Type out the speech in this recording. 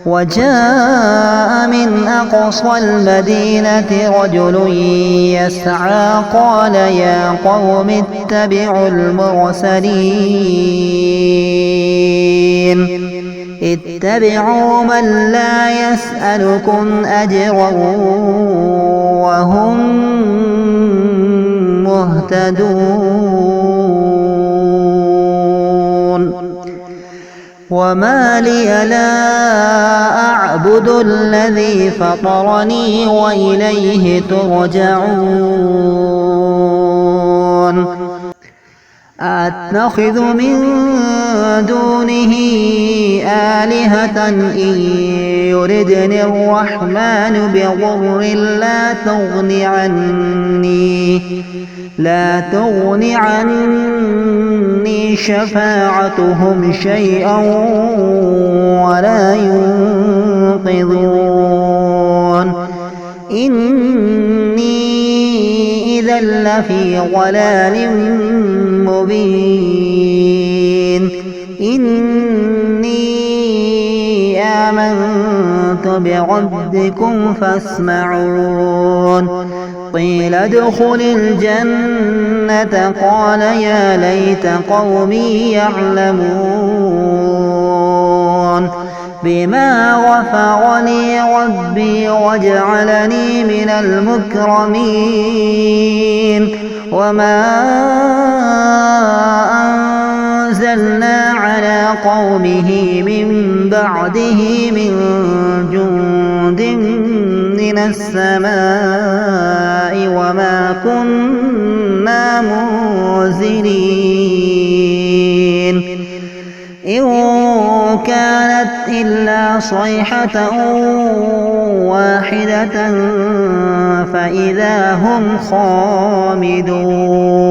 وجاء من أقصى المدينة رجل يسعى قال يا قوم اتبعوا المرسلين اتبعوا من لا يسألكم أجرا وهم مهتدون وما لي لا أعبد الذي فطرني وإليه ترجعون أتخذ من دونه آلهة إن يردني الرحمن بضر لا تغن عني شفاعتهم شيئا ولا ينقذون إني إذا لفي ضلال مبين إني آمنت بربكم فاسمعون قيل ادخل الجنة قال يا ليت قومي يعلمون بما غفر لي ربي وجعلني من المكرمين وما أنزلنا على قومه من بعده من جند من السماء وما كنا منزلين إن كانت إلا صيحة واحدة فإذا هم خامدون